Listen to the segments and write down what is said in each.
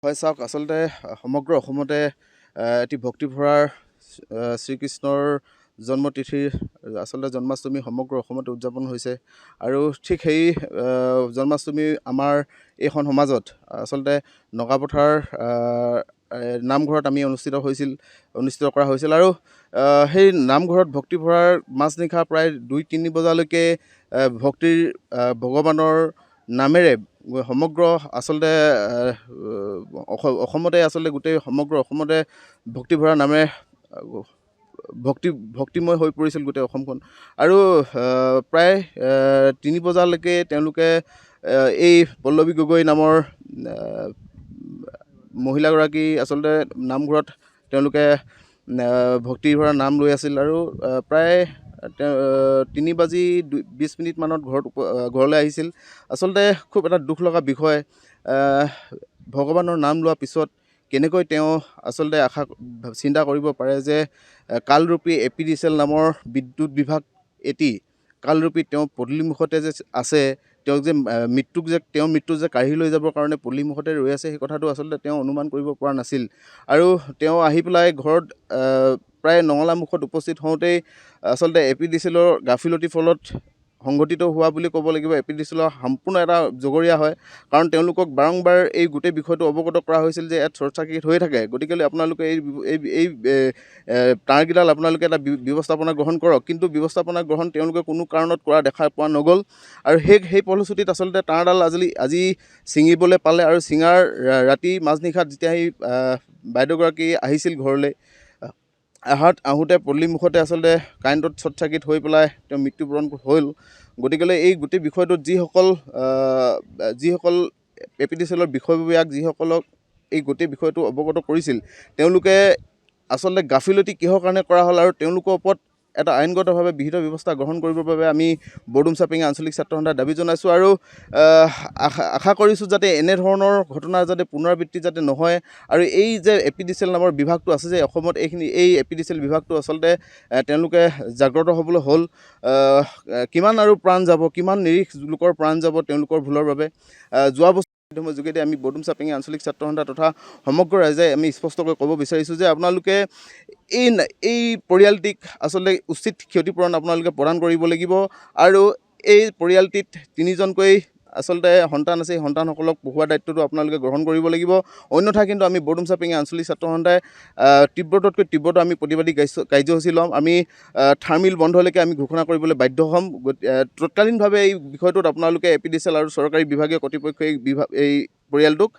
হয় চাওক আচলতে সমগ্ৰ অসমতে এটি ভক্তিভৰাৰ শ্ৰীকৃষ্ণৰ জন্মতিথিৰ আচলতে জন্মাষ্টমী সমগ্ৰ অসমতে উদযাপন হৈছে আৰু ঠিক সেই জন্মাষ্টমী আমাৰ এইখন সমাজত আচলতে নগাপথাৰ নামঘৰত আমি অনুষ্ঠিত কৰা হৈছিল আৰু সেই নামঘৰত ভক্তিভৰাৰ মাজনিশা প্ৰায় 2-3 বজালৈকে ভক্তিৰ ভগৱানৰ নামেৰে সমগ্ৰ আচলতে অসমতে আচলতে গোটেই সমগ্ৰ অসমতে ভক্তিভৰা নামেৰে ভক্তিময় হৈ পৰিছিল গোটেই অসমখন আৰু প্ৰায় 3 বজালৈকে তেওঁলোকে এই পল্লৱী গগৈ নামৰ মহিলাগৰাকী আচলতে নামঘৰত তেওঁলোকে ভক্তিভৰা নাম লৈ আছিল আৰু প্ৰায় 3:20 মানত ঘৰলৈ আহিছিল। আচলতে খুব এটা দুখ লগা বিষয়, ভগৱানৰ নাম লোৱাৰ পিছত কেনেকৈ তেওঁ আচলতে চিন্তা কৰিব পাৰে যে কালৰূপী APDCL নামৰ বিদ্যুৎ বিভাগ এটি কালৰূপী তেওঁ পদূলিমুখতে যে আছে, তেওঁ মৃত্যু যে কাঢ়ি লৈ যাবৰ কাৰণে পদূলিমুখতে ৰৈ আছে, সেই কথাটো আচলতে তেওঁ অনুমান কৰিব পৰা নাছিল আৰু তেওঁ আহি পেলাই ঘৰত প্ৰায় নঙলামুখত উপস্থিত হওঁতেই আচলতে APDCLৰ গাফিলতিৰ ফলত সংঘটিত হোৱা বুলি ক'ব লাগিব। APDCLৰ সম্পূৰ্ণ এটা জগৰীয়া হয়, কাৰণ তেওঁলোকক বাৰংবাৰ এই গোটেই বিষয়টো অৱগত কৰা হৈছিল যে ইয়াত শ্বৰ্ট চাৰ্কিট হৈ থাকে, গতিকে আপোনালোকে এই তাঁৰকেইডাল আপোনালোকে এটা ব্যৱস্থাপনা গ্ৰহণ কৰক, কিন্তু ব্যৱস্থাপনা গ্ৰহণ তেওঁলোকে কোনো কাৰণত কৰা দেখা পোৱা নগ'ল আৰু সেই ফলশ্ৰুতিত আচলতে তাঁৰডাল আজি ছিঙিবলৈ পালে আৰু ছিঙাৰ ৰাতি মাজনিশাত যেতিয়া সেই বাইদেউগৰাকী আহিছিল ঘৰলৈ, আহোঁতে পদূলিমুখতে আচলতে কাৰেণ্টত শ্বৰ্ট চাৰ্কিট হৈ পেলাই তেওঁ মৃত্যুবৰণ হ'ল। গতিকেলৈ এই গোটেই বিষয়টোত যিসকল APDCLৰ বিষয়ববীয়াক যিসকলক এই গোটেই বিষয়টো অৱগত কৰিছিল, তেওঁলোকে আচলতে গাফিলতি কিহৰ কাৰণে কৰা হ'ল আৰু তেওঁলোকৰ ওপৰত এটা আইনগতভাৱে বিহিত ব্যৱস্থা গ্ৰহণ কৰিবৰ বাবে আমি বৰডুমচা পেঙা আঞ্চলিক ছাত্ৰ সন্থাই দাবী জনাইছোঁ আৰু আশা কৰিছোঁ যাতে এনেধৰণৰ ঘটনা যাতে পুনৰাবৃত্তি যাতে নহয় আৰু এই যে APDCL নামৰ বিভাগটো আছে যে অসমত, এই APDCL বিভাগটো আচলতে তেওঁলোকে জাগ্ৰত হ'বলৈ হ'ল। কিমান আৰু প্ৰাণ যাব, কিমান নিৰীহ লোকৰ প্ৰাণ যাব তেওঁলোকৰ ভুলৰ বাবে। যোৱা বছৰ মাধ্যমৰ যোগেদি আমি বৰডুমচা পেঙা আঞ্চলিক ছাত্ৰ সন্থা তথা সমগ্ৰ ৰাইজে আমি স্পষ্টকৈ ক'ব বিচাৰিছোঁ যে আপোনালোকে এই পৰিয়ালটিক আচলতে উচিত ক্ষতিপূৰণ আপোনালোকে প্ৰদান কৰিব লাগিব আৰু এই পৰিয়ালটিত 3জনকৈ আচলতে সন্তান আছে, এই সন্তানসকলক পঢ়োৱাৰ দায়িত্বটো আপোনালোকে গ্ৰহণ কৰিব লাগিব। অন্যথা কিন্তু আমি বৰডুমচা পেঙা আঞ্চলিক ছাত্ৰ সন্থাই তীব্ৰতকৈ তীব্ৰতা আমি প্ৰতিবাদী কাৰ্যসূচী ল'ম। আমি থাৰ্মিল বন্ধলৈকে আমি ঘোষণা কৰিবলৈ বাধ্য হ'ম। তৎকালীনভাৱে এই বিষয়টোত আপোনালোকে APDCL আৰু চৰকাৰী বিভাগীয় কৰ্তৃপক্ষই এই পৰিয়ালটোক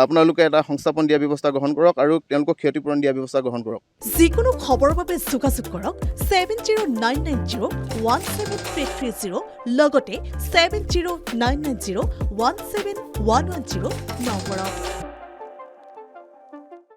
আপোনালোকে এটা সংস্থাপন দিয়া ব্যৱস্থা গ্ৰহণ কৰক আৰু তেওঁলোকক ক্ষতিপূৰণ দিয়া ব্যৱস্থা গ্ৰহণ কৰক। যিকোনো খবৰৰ বাবে যোগাযোগ কৰক 7099017330 লগতে 7099017110 নম্বৰত।